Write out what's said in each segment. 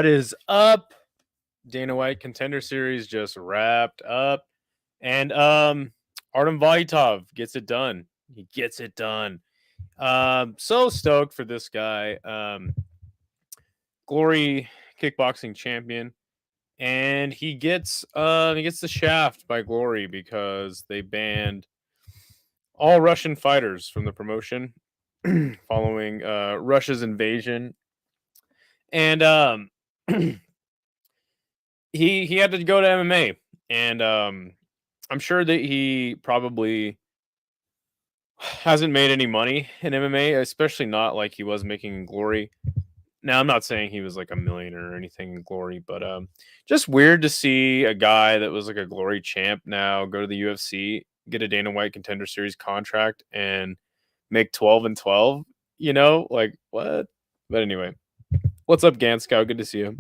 What is up? Dana White Contender Series just wrapped up. And Artem Vaitov gets it done. He gets it done. So stoked for this guy. Glory kickboxing champion. And he gets the shaft by Glory because they banned all Russian fighters from the promotion following Russia's invasion. And he had to go to MMA, and I'm sure that he probably hasn't made any money in MMA, especially not like he was making in Glory. Now, I'm not saying he was like a millionaire or anything in Glory, but just weird to see a guy that was like a Glory champ now go to the UFC, get a Dana White Contender Series contract, and make 12-12. You know, like what? But anyway, what's up, Ganskow? Good to see you.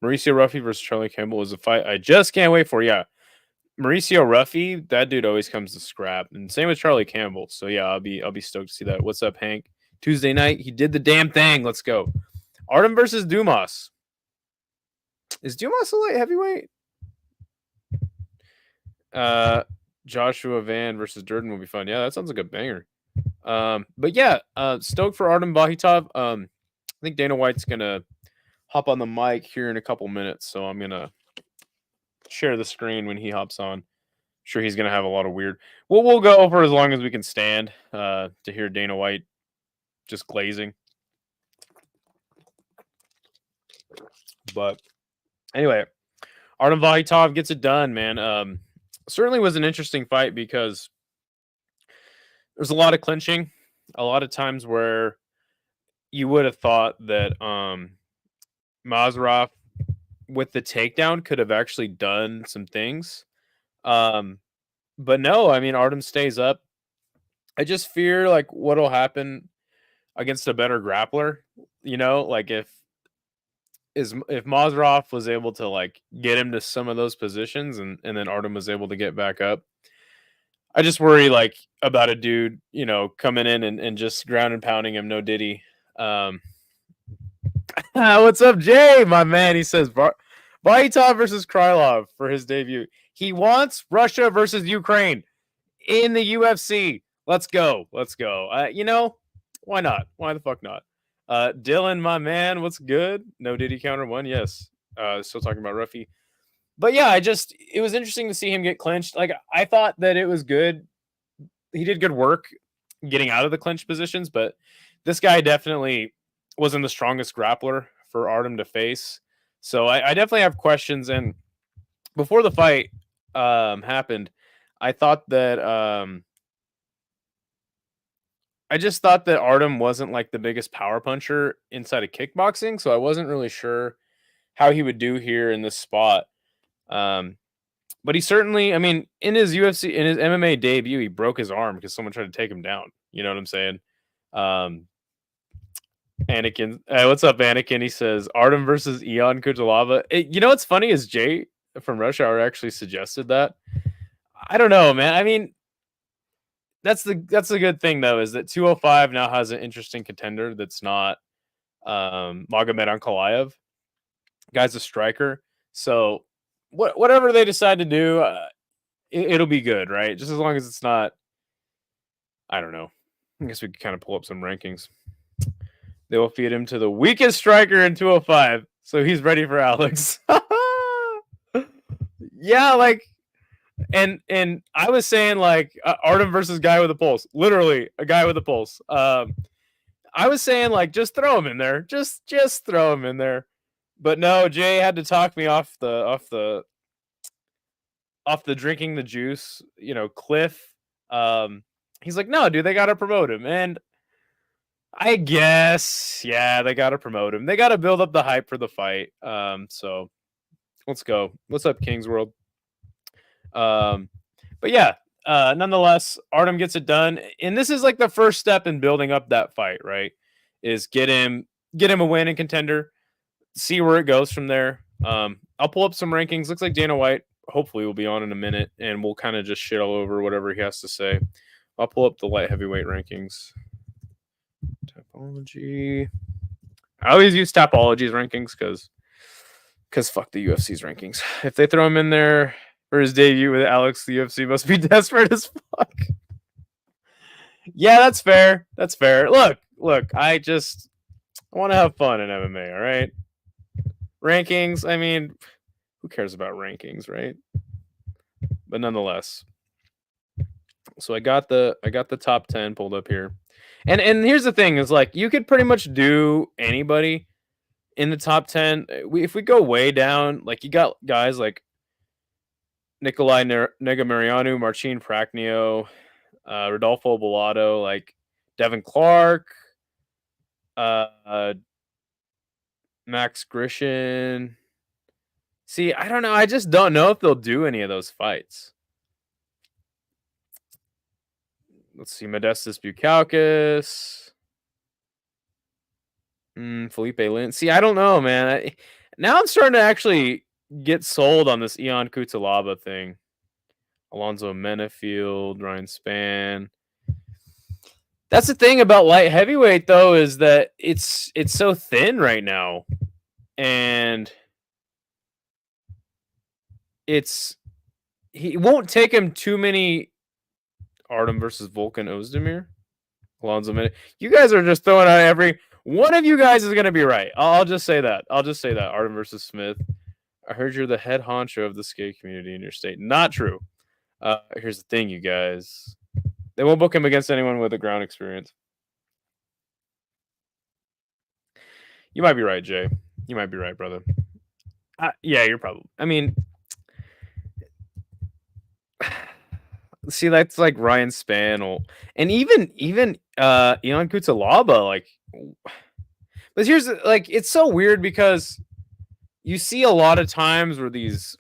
Mauricio Ruffy versus Charlie Campbell is a fight I just can't wait for. Yeah, Mauricio Ruffy, that dude always comes to scrap, and same with Charlie Campbell. So yeah, I'll be stoked to see that. What's up, Hank? Tuesday night, he did the damn thing. Let's go. Artem versus Dumas. Is Dumas a light heavyweight? Joshua Van versus Durden will be fun. Yeah, that sounds like a banger. But yeah, stoked for Artem Vaitov. I think Dana White's gonna hop on the mic here in a couple minutes, so I'm gonna share the screen when he hops on. I'm sure he's gonna have a lot of weird. We'll go for as long as we can stand to hear Dana White just glazing. But anyway, Artem Vaitov gets it done, man. Certainly was an interesting fight because there's a lot of clinching, a lot of times where you would have thought that Mazarov with the takedown could have actually done some things. But no, I mean, Artem stays up. I just fear like what'll happen against a better grappler, you know, like if Mazarov was able to like get him to some of those positions and then Artem was able to get back up. I just worry like about a dude, you know, coming in and just ground and pounding him. No Diddy. What's up, Jay? My man, he says Vaitov versus Krylov for his debut. He wants Russia versus Ukraine in the UFC. Let's go. Let's go. You know, why not? Why the fuck not? Dylan, my man, what's good? No Diddy counter one. Yes. Still talking about Ruffy. But yeah, it was interesting to see him get clinched. Like, I thought that it was good. He did good work getting out of the clinch positions, but this guy definitely wasn't the strongest grappler for Artem to face. So I definitely have questions. And before the fight happened, I thought that I just thought that Artem wasn't like the biggest power puncher inside of kickboxing, so I wasn't really sure how he would do here in this spot. But he certainly, I mean, in his MMA debut, he broke his arm because someone tried to take him down. You know what I'm saying? Anakin, what's up, Anakin? He says Artem versus Ion Kutalava. You know what's funny is Jay from Rush Hour actually suggested that. I don't know, man. I mean, that's the good thing though, is that 205 now has an interesting contender that's not Magomed Ankalaev. Guy's a striker, so whatever they decide to do, it'll be good, right? Just as long as it's not, I don't know. I guess we could kind of pull up some rankings. They will feed him to the weakest striker in 205, so he's ready for Alex. Yeah, like, and I was saying like Artem versus guy with a pulse, literally a guy with a pulse. I was saying like just throw him in there, just throw him in there. But no, Jay had to talk me off the drinking the juice, you know, cliff. He's like, no, dude, they got to promote him. And I guess, yeah, they got to promote him. They got to build up the hype for the fight. So let's go. What's up, Kings World? But yeah, nonetheless, Artem gets it done. And this is like the first step in building up that fight, right? Is get him a win in Contender. See where it goes from there. I'll pull up some rankings. Looks like Dana White hopefully will be on in a minute, and we'll kind of just shit all over whatever he has to say. I'll pull up the light heavyweight rankings. Typology. I always use Tapology's rankings because fuck the UFC's rankings. If they throw him in there for his debut with Alex, the UFC must be desperate as fuck. Yeah, that's fair. That's fair. Look, I want to have fun in MMA, all right? Rankings, I mean, who cares about rankings, right? But nonetheless. So I got the top 10 pulled up here. And here's the thing is like you could pretty much do anybody in the top 10. If we go way down, like you got guys like Nikolai Negamarianu, Marcin Prachnio, Rodolfo Bellato, like Devin Clark, Max Grishin. See, I don't know. I just don't know if they'll do any of those fights. Let's see, Modestus Bukauskas. Felipe Lin. See, I don't know, man. Now I'm starting to actually get sold on this Ion Cutelaba thing. Alonzo Menafield, Ryan Spann. That's the thing about light heavyweight, though, is that it's so thin right now, and he won't take him too many. Artem versus Volkan Ozdemir. Alonzo Menafield. You guys are just throwing out every one of you guys is going to be right. I'll just say that. Artem versus Smith. I heard you're the head honcho of the skate community in your state. Not true. Here's the thing, you guys. They won't book him against anyone with a ground experience. You might be right, Jay. You might be right, brother. Yeah, you're probably. I mean, see, that's like Ryan Spann, and even Ion Cutelaba, like. But here's like, it's so weird because you see a lot of times where these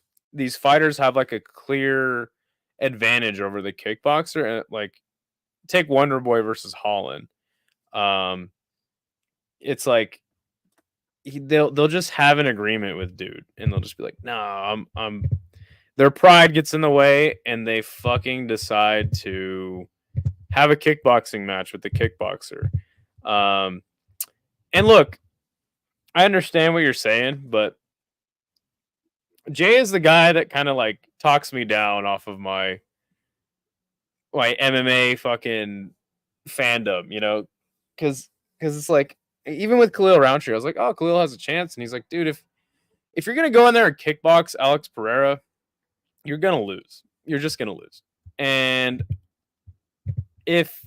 fighters have like a clear advantage over the kickboxer, and like take Wonder Boy versus Holland. It's like they'll just have an agreement with dude, and they'll just be like, "No, I'm." Their pride gets in the way, and they fucking decide to have a kickboxing match with the kickboxer. And look, I understand what you're saying, but Jay is the guy that kind of like talks me down off of my MMA fucking fandom, you know, because it's like even with Khalil Roundtree, I was like, oh, Khalil has a chance, and he's like, dude, if you're gonna go in there and kickbox Alex Pereira, you're gonna lose. You're just gonna lose. And if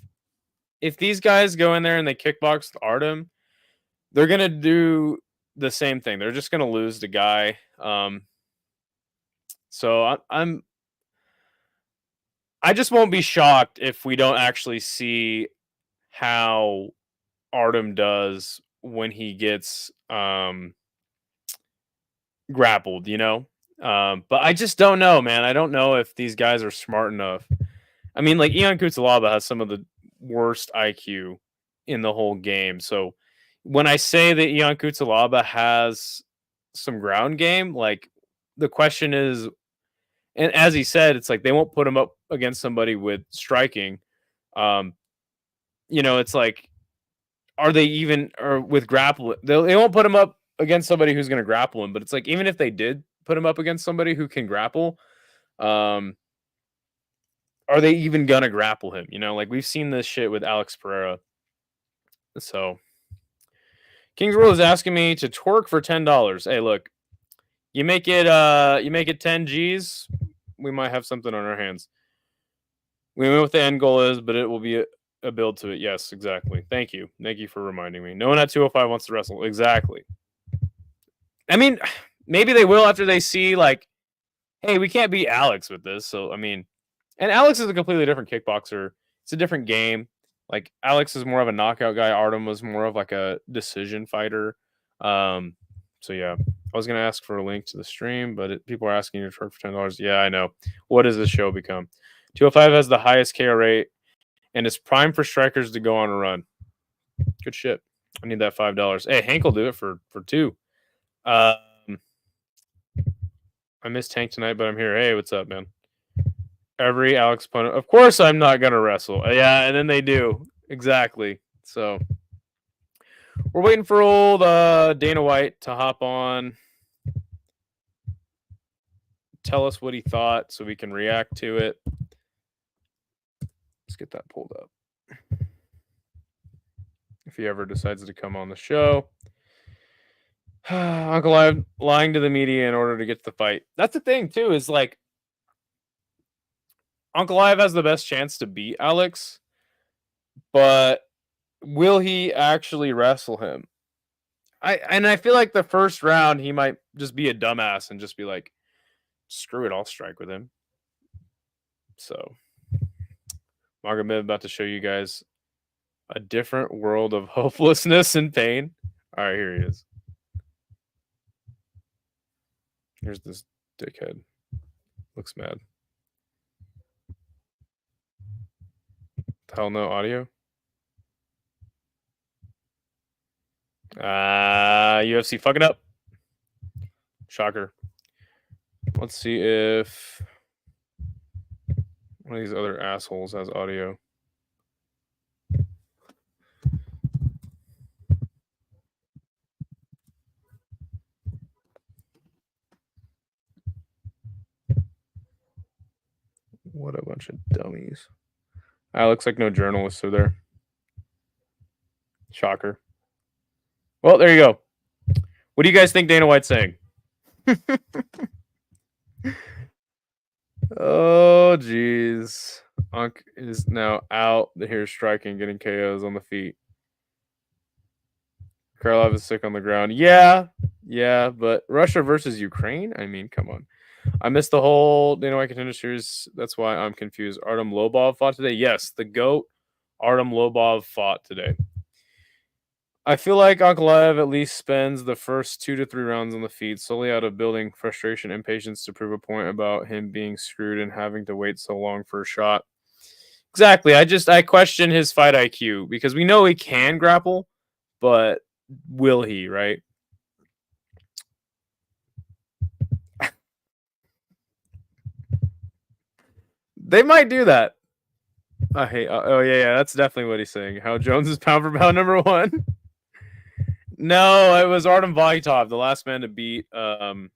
these guys go in there and they kickbox Artem, they're gonna do the same thing. They're just gonna lose the guy. So I just won't be shocked if we don't actually see how Artem does when he gets grappled, you know? But I just don't know, man. I don't know if these guys are smart enough. I mean, like Ion Cutelaba has some of the worst IQ in the whole game. So when I say that Ion Cutelaba has some ground game, like the question is, and as he said, it's like they won't put him up against somebody with striking. You know, it's like, are they even, or with grapple? They won't put him up against somebody who's going to grapple him. But it's like, even if they did put him up against somebody who can grapple, are they even going to grapple him? You know, like we've seen this shit with Alex Pereira. So King's World is asking me to twerk for $10. Hey, look, you make it 10 G's, we might have something on our hands. We know what the end goal is, but it will be a build to it. Yes, exactly. Thank you for reminding me. No one at 205 wants to wrestle. Exactly. I mean, maybe they will after they see like, hey, we can't beat Alex with this. So I mean, and Alex is a completely different kickboxer. It's a different game. Like Alex is more of a knockout guy. Artem was more of like a decision fighter. So yeah, I was gonna ask for a link to the stream, but people are asking you to twerk for $10. Yeah, I know. What does this show become? 205 has the highest KO rate and is prime for strikers to go on a run. Good shit. I need that $5. Hey, Hank will do it for $2. I missed Tank tonight, but I'm here. Hey, what's up, man? Every Alex opponent. Of course, I'm not gonna wrestle. Yeah, and then they do exactly. So We're waiting for old Dana White to hop on, tell us what he thought so we can react to it. Let's get that pulled up. If he ever decides to come on the show. Uncle Live lying to the media in order to get to the fight. That's the thing, too, is like Uncle Live has the best chance to beat Alex, but will he actually wrestle him? I feel like the first round he might just be a dumbass and just be like, screw it, I'll strike with him. So Magomed about to show you guys a different world of hopelessness and pain. All right, here he is. Here's this dickhead. Looks mad. Hell no audio. UFC fucking up. Shocker. Let's see if one of these other assholes has audio. What a bunch of dummies. Looks like no journalists are there. Shocker. Well, there you go. What do you guys think Dana White's saying? Oh, jeez. Unk is now out here striking, getting KOs on the feet. Karlov is sick on the ground. Yeah, but Russia versus Ukraine? I mean, come on. I missed the whole Dana White Contender Series. That's why I'm confused. Artem Lobov fought today? Yes, the GOAT Artem Lobov fought today. I feel like Ankalaev at least spends the first 2 to 3 rounds on the feet, solely out of building frustration and patience to prove a point about him being screwed and having to wait so long for a shot. Exactly. I question his fight IQ because we know he can grapple, but will he, right? They might do that. I hate. Oh yeah, that's definitely what he's saying. How Jones is pound for pound number 1. No, it was Artem Vaitov, the last man to beat Alex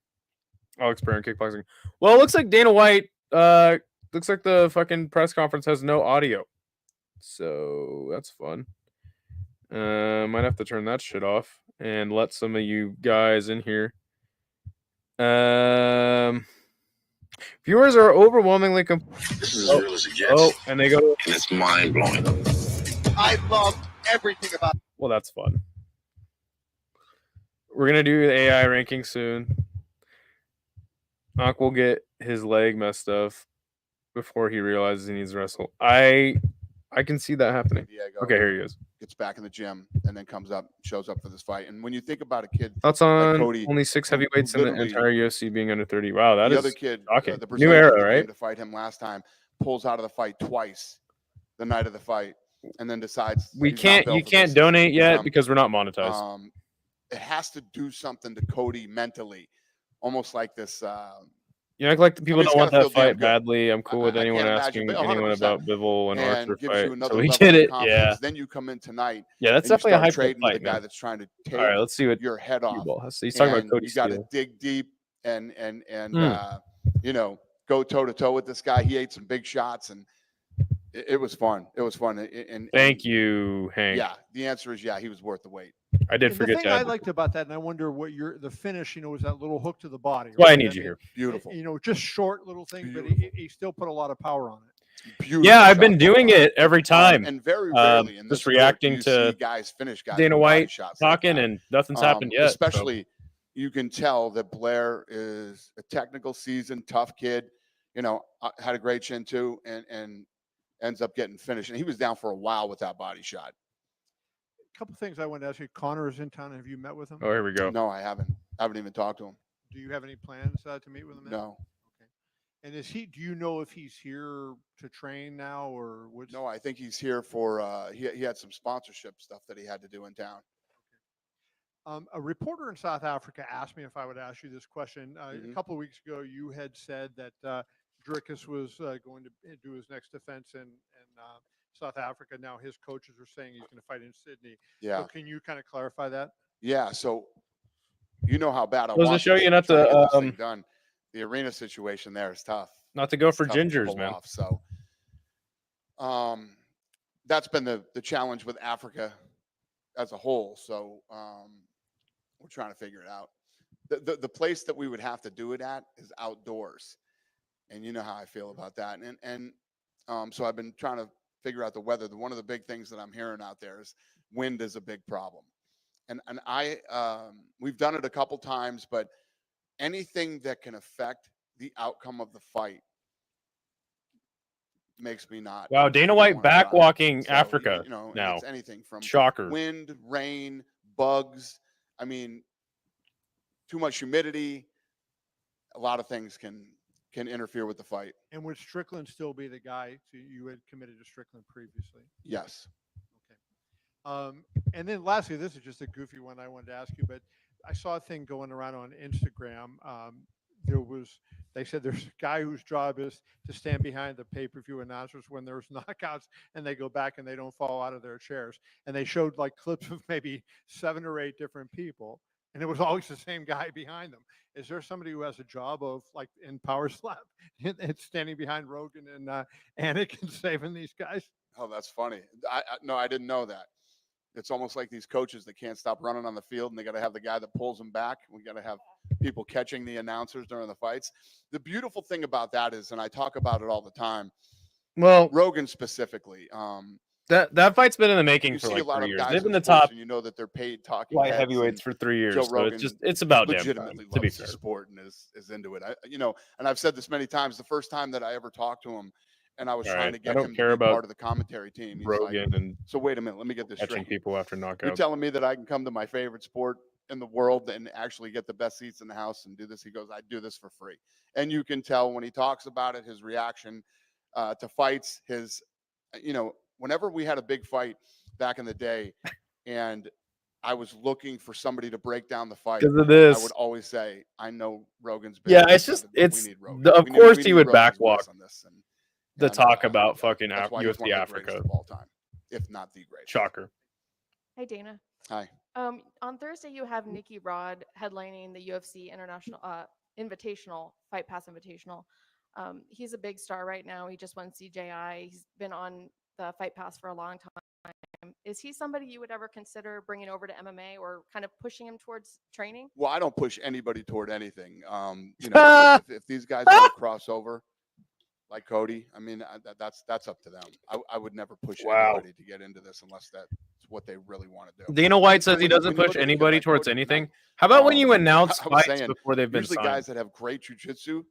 Pereira in kickboxing. Well, it looks like Dana White. Looks like the fucking press conference has no audio, so that's fun. Might have to turn that shit off and let some of you guys in here. Viewers are overwhelmingly. This is as real as it gets. And they go. And it's mind blowing. I love everything about. Well, that's fun. We're gonna do the AI ranking soon. Ankh will get his leg messed up before he realizes he needs to wrestle. I can see that happening. Diego okay, here he is. Gets back in the gym and then shows up for this fight. And when you think about a kid, that's on like Cody, only 6 heavyweights in the entire UFC being under 30. Wow, that the is other kid, shocking. The New era, right? To fight him last time, pulls out of the fight twice the night of the fight, and then decides you can't donate yet because we're not monetized. It has to do something to Cody mentally, almost like this. Act like the people don't want that fight badly. I'm cool with anyone asking 100%. anyone about Bivol and Archer fight. So we get it. Yeah. Then you come in tonight. Yeah, that's definitely a hype fight. The guy that's trying to take all right, let's see what your head off. He's talking about Cody. You got to dig deep and go toe to toe with this guy. He ate some big shots and it was fun. It was fun. Thank you, Hank. Yeah, the answer is he was worth the wait. I did forget the thing I liked about that, and I wonder what the finish, was that little hook to the body. Why I need you here. Beautiful. Just short little thing, but he still put a lot of power on it. Beautiful. Yeah, I've been doing it every time. And very rarely in just reacting to guys Dana White talking and nothing's happened yet. Especially, you can tell that Blair is a technical, seasoned, tough kid. Had a great chin too, and ends up getting finished. And he was down for a while with that body shot. A couple things I wanted to ask you. Connor is in town. Have you met with him? Oh, here we go. No, I haven't. I haven't even talked to him. Do you have any plans to meet with him? No. Okay. And do you know if he's here to train now or what's? No, I think he's here for, he had some sponsorship stuff that he had to do in town. Okay. A reporter in South Africa asked me if I would ask you this question. A couple of weeks ago, you had said that Dricus was going to do his next defense in South Africa. Now his coaches are saying he's going to fight in Sydney. Yeah. So can you kind of clarify that? Yeah. So you know how bad I Goes to want show this, you not trying to get this to thing done. The arena situation there is tough. not to go It's for tough to gingers, pull man. off. So that's been the challenge with Africa as a whole. So we're trying to figure it out. The place that we would have to do it at is outdoors, and you know how I feel about that. And so I've been trying to figure out the weather. One of the big things that I'm hearing out there is wind is a big problem. And we've done it a couple times, but anything that can affect the outcome of the fight makes me not. Wow, Dana not White wanna try. backwalking So, Africa you know, and now. it's anything from Shocker. wind, rain, bugs. I mean, too much humidity. A lot of things can interfere with the fight. And would Strickland still be the guy you had committed to Strickland previously? Yes. Okay. And then lastly, this is just a goofy one I wanted to ask you, but I saw a thing going around on Instagram. They said there's a guy whose job is to stand behind the pay-per-view announcers when there's knockouts and they go back and they don't fall out of their chairs. And they showed like clips of maybe 7 or 8 different people. And it was always the same guy behind them. Is there somebody who has a job of like in Power Slap and standing behind Rogan and Anik and saving these guys? Oh, that's funny. No, I didn't know that. It's almost like these coaches that can't stop running on the field, and they got to have the guy that pulls them back. We got to have people catching the announcers during the fights. The beautiful thing about that is, and I talk about it all the time, Well, Rogan specifically. that fight's been in the making You for see like a lot 3 of years. guys They've been in the sports, top and you know that they're paid talking light heads, heavyweights for 3 years. Joe So Rogan it's about damn legitimately time, to be loves the fair. sport and is into it. And I've said this many times. The first time that I ever talked to him, and I was All trying right, to I get don't him to care be about part of the commentary team. He's like, Rogan and so wait a minute, let me get this catching straight. people after You're knockout. telling me that I can come to my favorite sport in the world and actually get the best seats in the house and do this? He goes, I do this for free. And you can tell when he talks about it, his reaction to fights, whenever we had a big fight back in the day and I was looking for somebody to break down the fight, Because of I this. would always say, I know Rogan's been Yeah, on it's this, just but it's we need Rogan. of We course need he would Rogan's voice backwalk on this. the And, talk about yeah, fucking that's why he's one UFC of the greatest Africa. of all time, if not the greatest. Shocker. Hi, Dana. Hi. On Thursday, you have Nikki Rod headlining the UFC International Invitational, Fight Pass Invitational. He's a big star right now. He just won CJI. He's been on the Fight Pass for a long time. Is he somebody you would ever consider bringing over to MMA or kind of pushing him towards training? Well, I don't push anybody toward anything. If these guys want to cross over, like Cody, I mean, that's up to them. I would never push anybody to get into this unless that's what they really want to do. Dana White says When he you doesn't look push at a kid anybody like towards Cody anything. tonight, How about when you announce I was fights saying, before they've been usually signed? guys that have great jujitsu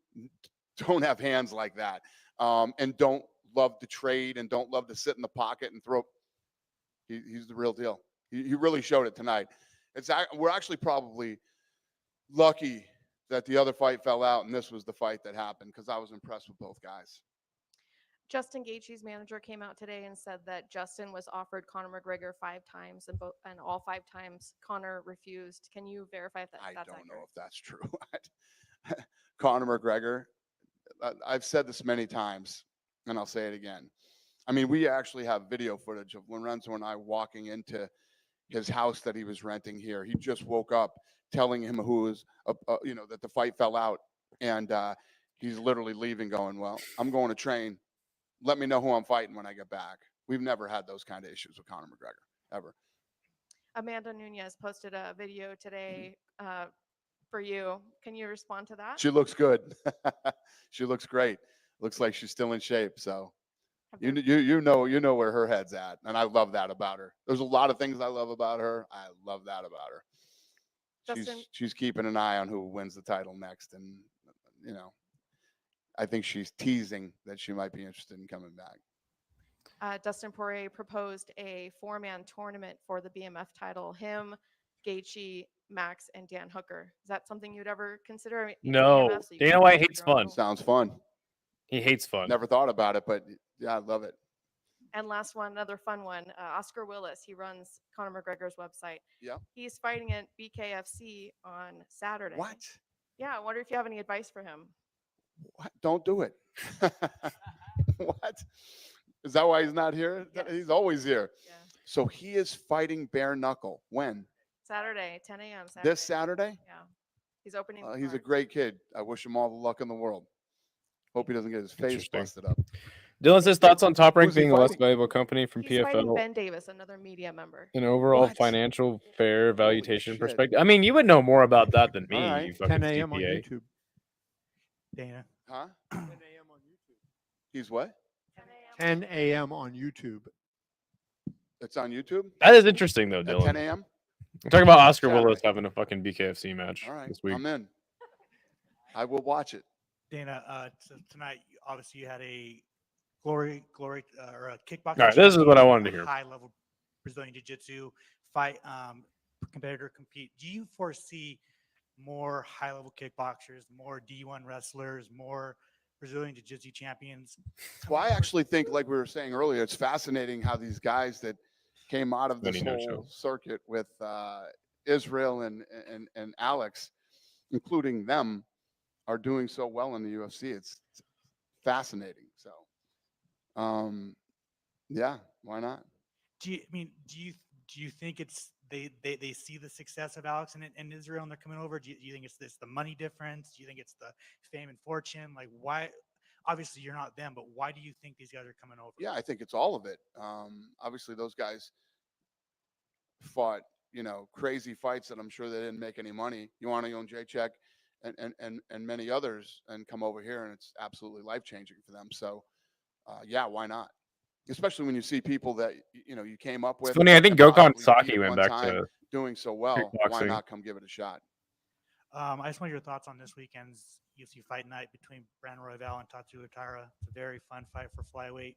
don't have hands like that, and don't love to trade and don't love to sit in the pocket and throw. He's the real deal. He really showed it tonight. We're actually probably lucky that the other fight fell out and this was the fight that happened, because I was impressed with both guys. Justin Gaethje's manager came out today and said that Justin was offered Conor McGregor 5 times and all 5 times Conor refused. Can you verify if that's I accurate? don't know if that's true. Conor McGregor, I've said this many times and I'll say it again. I mean, we actually have video footage of Lorenzo and I walking into his house that he was renting here. He just woke up telling him that the fight fell out, and he's literally leaving going, well, I'm going to train. Let me know who I'm fighting when I get back. We've never had those kind of issues with Conor McGregor, ever. Amanda Nunez posted a video today for you. Can you respond to that? She looks good. She looks great. Looks like she's still in shape. So you know where her head's at, and I love that about her. There's a lot of things I love about her. I love that about her. She's keeping an eye on who wins the title next, and I think she's teasing that she might be interested in coming back. Dustin Poirier proposed a 4-man tournament for the BMF title. Him, Gaethje, Max, and Dan Hooker. Is that something you'd ever consider? No. BMF, so Dana White hates fun. Sounds fun. He hates fun. Never thought about it, but yeah, I love it. And last one, another fun one. Oscar Willis, he runs Conor McGregor's website. Yeah. He's fighting at BKFC on Saturday. What? Yeah, I wonder if you have any advice for him. What? Don't do it. What? Is that why he's not here? Yes. He's always here. Yeah. So he is fighting bare knuckle. When? Saturday, 10 a.m. Saturday. This Saturday? Yeah. He's opening. the He's a cards. great kid. I wish him all the luck in the world. Hope he doesn't get his face Interesting. busted up. Dylan says thoughts on Top Rank Who's he being a less fighting? valuable company from He's fighting PFL Ben Davis, another media member. an overall What? financial fair valuation shit. perspective. I mean, you would know more about that than me, All right. you fucking 10 a.m. on CPA. YouTube. Dana. Huh? 10 a.m. on YouTube. He's what? 10 a.m. on YouTube. It's on YouTube That is interesting though, at Dylan. 10 a.m. We're talking about Oscar Saturday. Willis having a fucking BKFC match All right, this week. I'm in. I will watch it. Dana, so tonight, obviously, you had a glory or a kickboxing. All right, this is what I champion, wanted to a hear. High-level Brazilian Jiu-Jitsu fight, competitor compete. Do you foresee more high-level kickboxers, more D1 wrestlers, more Brazilian Jiu-Jitsu champions? Well, I actually think, like we were saying earlier, it's fascinating how these guys that came out of this Benny No whole Show. circuit with Israel and Alex, including them, are doing so well in the UFC. It's fascinating. So, yeah, why not? Do you think it's they see the success of Alex and Israel and they're coming over? Do you think it's the money difference? Do you think it's the fame and fortune? Like, why? Obviously, you're not them, but why do you think these guys are coming over? Yeah, I think it's all of it. Obviously, those guys fought, crazy fights that I'm sure they didn't make any money. Joanna Jacek and many others, and come over here, and it's absolutely life changing for them. So, yeah, why not? Especially when you see people that you came up with. It's funny. I think and Gokhan possibly Saki beat went one back time, to doing so well. Why kickboxing. not come give it a shot? I just want your thoughts on this weekend's UFC Fight Night between Brandon Royval and Tatsu Utara. It's a very fun fight for flyweight.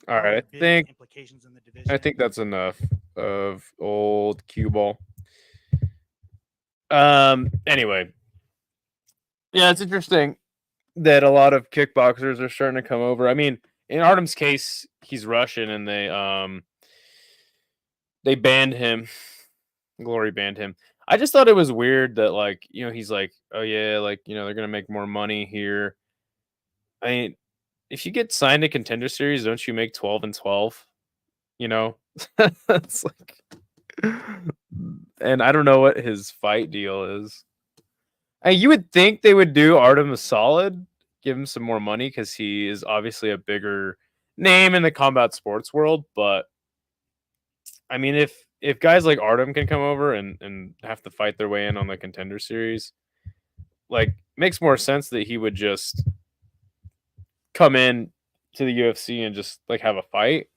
All What are right, the I biggest think implications in the division. that's enough of old cue ball. Anyway, yeah, it's interesting that a lot of kickboxers are starting to come over. I mean, in Artem's case, he's Russian, and they banned him. Glory banned him. I just thought it was weird that, like, he's like, oh yeah, like, they're gonna make more money here. I mean, if you get signed to Contender Series, don't you make 12 and 12? It's like, and I don't know what his fight deal is. And you would think they would do Artem a solid, give him some more money because he is obviously a bigger name in the combat sports world. But I mean, if guys like Artem can come over and have to fight their way in on the Contender Series, like, makes more sense that he would just come in to the UFC and just like have a fight.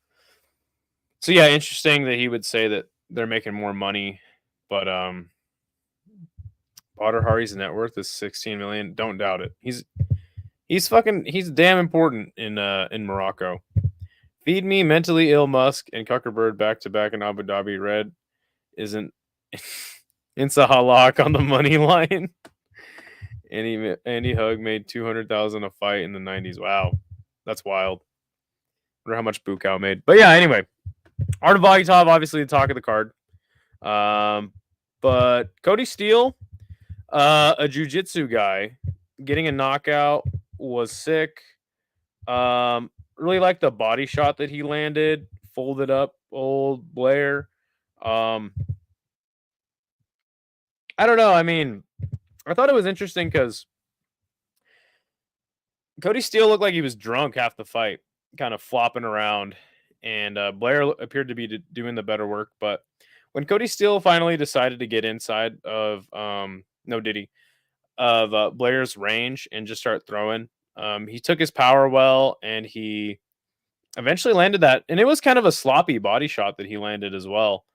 So yeah, interesting that he would say that they're making more money, but Badr Hari's net worth is 16 million. Don't doubt it. He's damn important in Morocco. Feed me mentally ill Musk and Zuckerberg back to back in Abu Dhabi. Red isn't Insa Halak on the money line. Andy Hug made 200,000 a fight in the 90s. Wow, that's wild. Wonder how much Bukau made. But yeah, anyway, Artem Valyatov, obviously the talk of the card. But Cody Steele, a jiu-jitsu guy, getting a knockout was sick. Really liked the body shot that he landed, folded up old Blair. I don't know. I mean, I thought it was interesting because Cody Steele looked like he was drunk half the fight, kind of flopping around, and Blair appeared to be doing the better work. But when Cody Steele finally decided to get inside of Blair's range and just start throwing, he took his power well, and he eventually landed that. And it was kind of a sloppy body shot that he landed as well.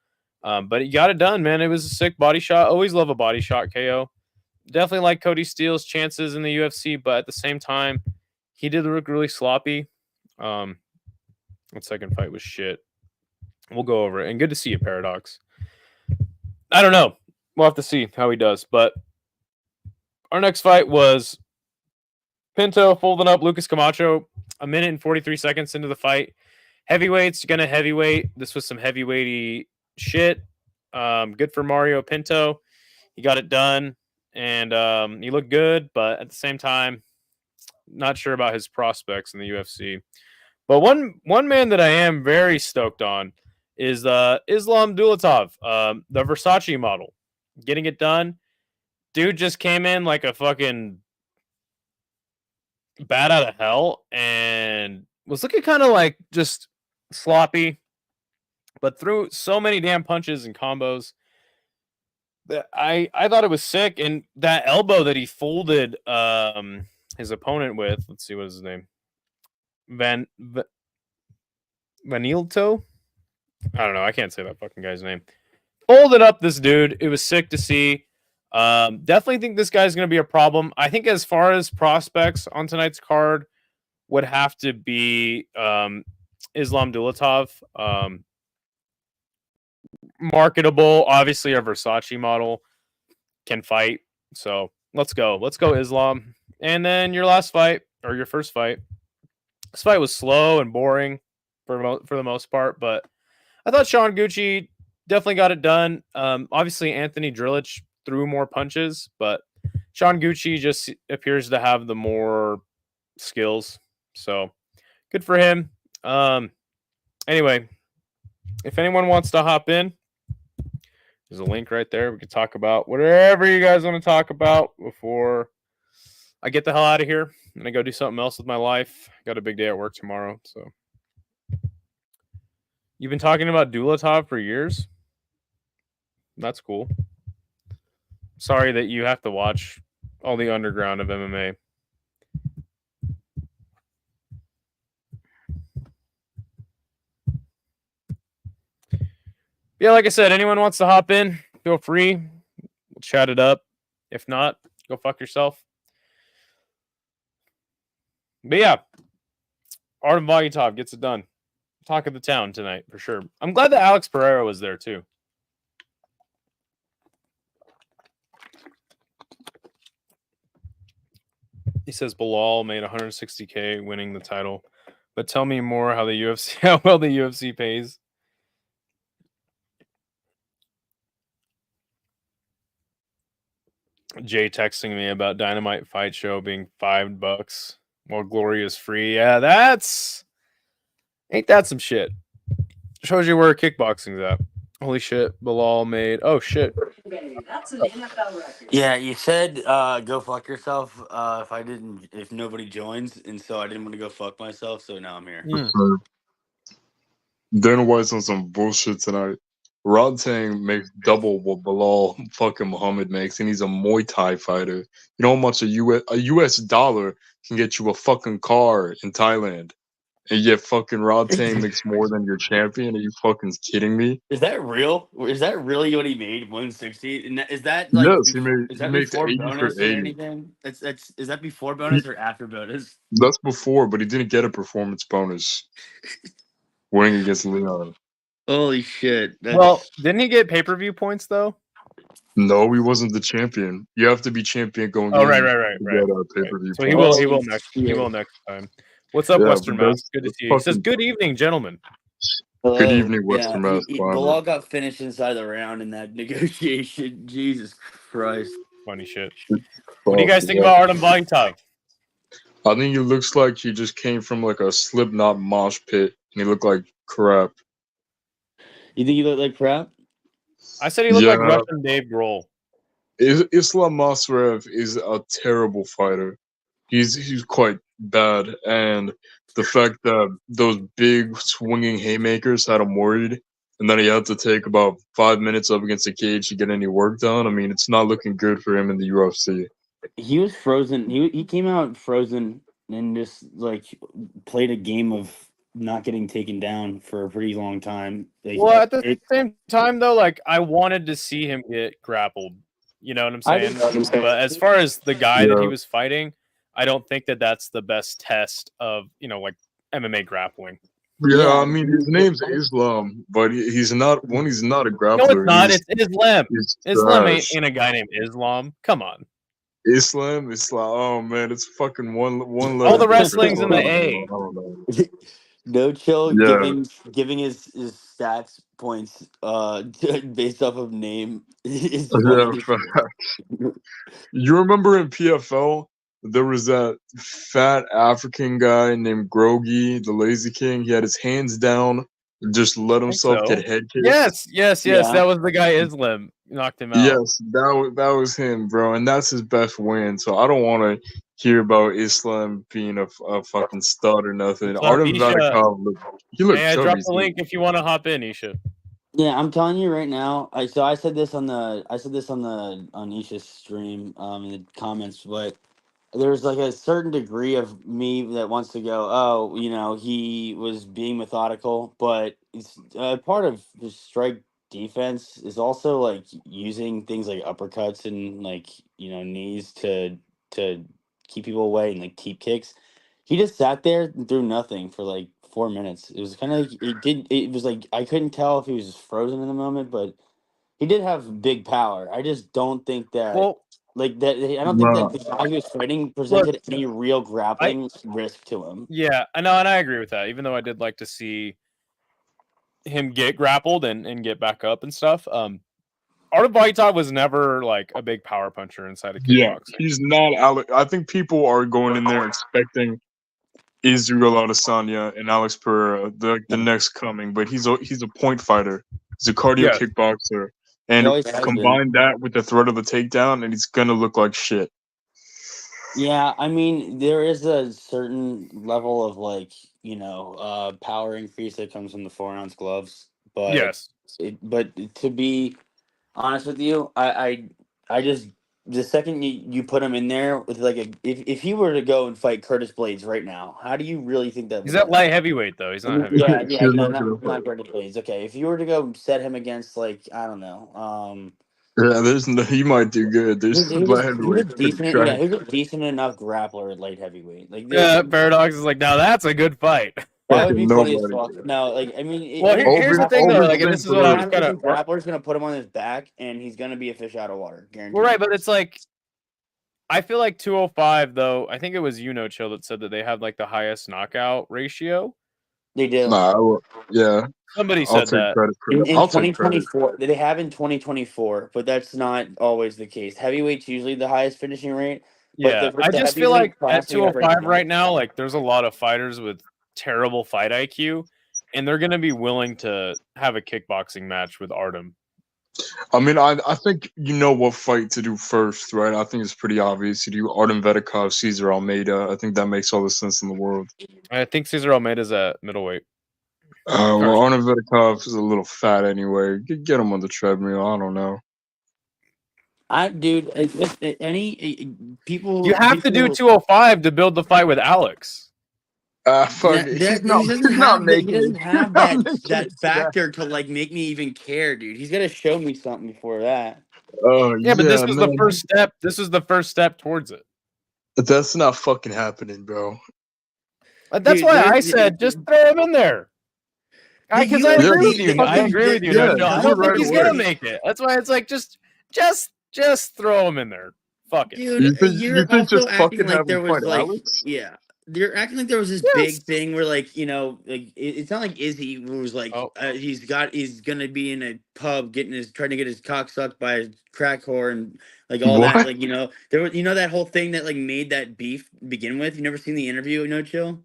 But he got it done, man. It was a sick body shot. Always love a body shot KO. Definitely like Cody Steele's chances in the UFC, but at the same time, he did look really sloppy. That second fight was shit. We'll go over it. And good to see you, Paradox. I don't know. We'll have to see how he does. But our next fight was Pinto folding up Lucas Camacho 1 minute and 43 seconds into the fight. Heavyweights gonna heavyweight. This was some heavyweighty shit. Good for Mario Pinto. He got it done. And he looked good, but at the same time, not sure about his prospects in the UFC. But one man that I am very stoked on is Islam Dulatov, the Versace model, getting it done. Dude just came in like a fucking bat out of hell and was looking kind of like just sloppy, but threw so many damn punches and combos that I thought it was sick. And that elbow that he folded his opponent with, let's see, what is his name? Vanilto? I don't know. I can't say that fucking guy's name. Folded up this dude. It was sick to see. Definitely think this guy's going to be a problem. I think as far as prospects on tonight's card would have to be Islam Dulatov. Marketable, obviously a Versace model, can fight. So let's go. Let's go, Islam. And then your last fight, or your first fight. This fight was slow and boring for the most part, but I thought Sean Gucci definitely got it done. Obviously, Anthony Drillich threw more punches, but Sean Gucci just appears to have the more skills. So good for him. Anyway, if anyone wants to hop in, there's a link right there. We can talk about whatever you guys want to talk about before I get the hell out of here and I go do something else with my life. Got a big day at work tomorrow. So you've been talking about Dulatov for years? That's cool. Sorry that you have to watch all the underground of MMA. Yeah, like I said, anyone wants to hop in, feel free. We'll chat it up. If not, go fuck yourself. But yeah, Artem Vagyatov gets it done. Talk of the town tonight, for sure. I'm glad that Alex Pereira was there, too. He says Bilal made $160K winning the title. But tell me more how well the UFC pays. Jay texting me about Dynamite Fight Show being $5 while Glory is free. Yeah, ain't that some shit? Shows you where kickboxing's at. Holy shit, Bilal made. Oh shit. Yeah, you said go fuck yourself if nobody joins, and so I didn't want to go fuck myself, so now I'm here. Dana White's on some bullshit tonight. Rod Tang makes double what Bilal fucking Muhammad makes, and he's a Muay Thai fighter. You know how much a US dollar can get you a fucking car in Thailand? And yet fucking Rod Tang makes more than your champion? Are you fucking kidding me? Is that real? Is that really what he made? 160? And is that like Yes, he makes before 80 bonus for or 80. anything? Is that before bonus or after bonus? That's before, but he didn't get a performance bonus winning against Leon. Holy shit. Well, didn't he get pay-per-view points, though? No, he wasn't the champion. You have to be champion going Oh, in right. to get a pay-per-view So points. he will next time. What's up, Yeah, Western but Mass? Good to see you. He says, good evening, gentlemen. Good evening, Western Mass. Bilal got finished inside the round in that negotiation. Jesus Christ. Funny shit. What do you guys think about Artem Vagyatov? I think he looks like he just came from like a Slipknot mosh pit, and he looked like crap. You think he looked like crap? I said he looked like Russian Dave Grohl. Islam Masrev is a terrible fighter. He's quite bad, and the fact that those big swinging haymakers had him worried, and then he had to take about 5 minutes up against the cage to get any work done. I mean, it's not looking good for him in the UFC. He was frozen. He came out frozen and just like played a game of not getting taken down for a pretty long time. Well, at the same time, though, like I wanted to see him get grappled. You know what I'm saying? But as far as the guy that he was fighting, I don't think that that's the best test of like MMA grappling. Yeah, I mean his name's Islam, but he's not a grappler. No, it's not. It's Islam. Islam trash. ain't a guy named Islam. Come on. Islam. Oh man, it's fucking one letter. All the wrestling's in the A. I don't know. No chill Yeah. giving his stats points based off of name. Yeah, facts. You remember in PFL there was that fat African guy named Grogi, the Lazy King. He had his hands down, just let I think himself so. get head kicked. Yes. Yeah. That was the guy Islam knocked him out. Yes, that was him, bro, and that's his best win. So I don't want to hear about Islam being a fucking stud or nothing. What's up, Artem Isha? Vatakov, he looked Hey, I chubby. dropped the link if you want to hop in, Isha. Yeah, I'm telling you right now. I said this on Isha's stream in the comments, but there's like a certain degree of me that wants to go, oh, he was being methodical, but it's part of his strike defense is also like using things like uppercuts and like knees to keep people away and like teep kicks. He just sat there and threw nothing for like 4 minutes. It was kind of like it was like I couldn't tell if he was just frozen in the moment, but he did have big power. I just don't think that Well, like that. I don't think that Nah. the guy he was fighting presented any real grappling risk to him. yeah, I know, and I agree with that. Even though I did like to see him get grappled and get back up and stuff. Artem Vaitov was never like a big power puncher inside of Yeah, kickboxing. he's not Alex. I think people are going in there expecting Israel Adesanya and Alex Pereira, the next coming, but he's a point fighter. He's a cardio Yeah. kickboxer, He and always has been. combine that with the threat of the takedown, and he's gonna look like shit. Yeah, I mean, there is a certain level of like, power increase that comes from the 4 ounce gloves. But Yes. but to be honest with you, I just the second you put him in there with like if he were to go and fight Curtis Blades right now, how do you really think that He's would at end? light heavyweight though. He's not heavy. Yeah, He's no, not gonna not Curtis Blades. Okay, if you were to go set him against like I don't know, Yeah, there's no. He might do good. There's He light was heavyweight pretty decent. Yeah, trash. he was a decent enough grappler at light heavyweight. Like Yeah, Paradox is like, now that's a good fight. that would be Fucking funny as nobody. fuck. No, like I mean, Well, here's the thing though, Open like, and St. this is what I was kind of grappler's gonna put him on his back, and he's gonna be a fish out of water, guaranteed. well, right, but it's like, I feel like 205 though. I think it was Chill that said that they have like the highest knockout ratio. They do. Nah, yeah. Somebody I'll said take that. credit for In that. I'll take credit. 2024, they have in 2024, but that's not always the case. Heavyweight's usually the highest finishing rate. Yeah, But I the just feel like heavyweight at class, we have 205 right now. now, like there's a lot of fighters with terrible fight IQ, and they're gonna be willing to have a kickboxing match with Artem. I mean, I think you know what fight to do first, right? I think it's pretty obvious. You do Artem Vedekov, Cesar Almeida. I think that makes all the sense in the world. I think Cesar Almeida's at middleweight. Well, Artem Vedekov is a little fat anyway. Get him on the treadmill. I don't know. People. You have to do 205 to build the fight with Alex. Fuck, He he's doesn't not have that factor to like make me even care, dude. He's got to show me something before that. Oh Yeah, but this was the man. first step. This is the first step towards it. That's not fucking happening, bro. That's Dude, why I said just throw him in there. Because I agree with you. I agree with you. No, I don't think he's gonna make it. That's why it's like just throw him in there. Fuck it. Dude, you think just fucking like have there him was fight like Alex? yeah. You're acting like there was this big thing where like like it's not like Izzy was like he's gonna be in a pub trying to get his cock sucked by a crack whore and like all that like there was that whole thing that like made that beef begin with. You never seen the interview, No Chill?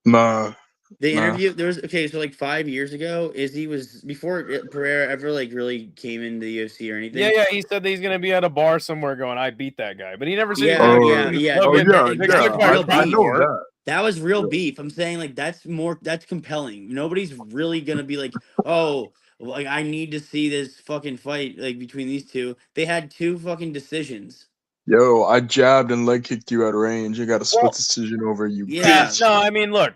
Nah. The interview there was so like 5 years ago, Izzy was before Pereira ever like really came into the UFC or anything. Yeah, he said that he's gonna be at a bar somewhere going, I beat that guy, but he never said yeah. That was real beef. I'm saying like that's compelling. Nobody's really gonna be like, oh, like I need to see this fucking fight like between these two. They had two fucking decisions. Yo, I jabbed and leg kicked you at range. You got a split decision over you. Yeah, bitch. no, I mean, look,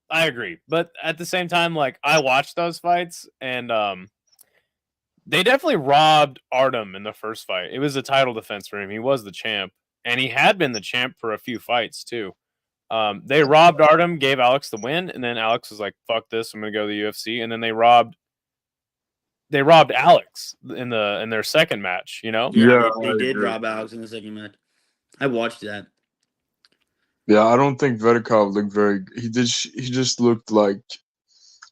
I agree, but at the same time, like I watched those fights, and they definitely robbed Artem in the first fight. It was a title defense for him. He was the champ, and he had been the champ for a few fights too. They robbed Artem, gave Alex the win, and then Alex was like, "Fuck this, I'm gonna go to the UFC." And then they robbed Alex in their second match. Yeah, they did rob Alex in the second match. I watched that. Yeah, I don't think Vedekov looked very. He just looked like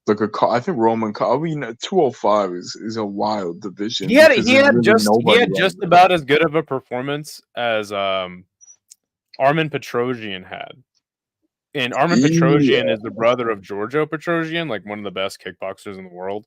a. I think Roman. I mean, 205 is a wild division. He had just about as good of a performance as Armin Petrosian had. And Armin Petrosian is the brother of Giorgio Petrosian, like one of the best kickboxers in the world.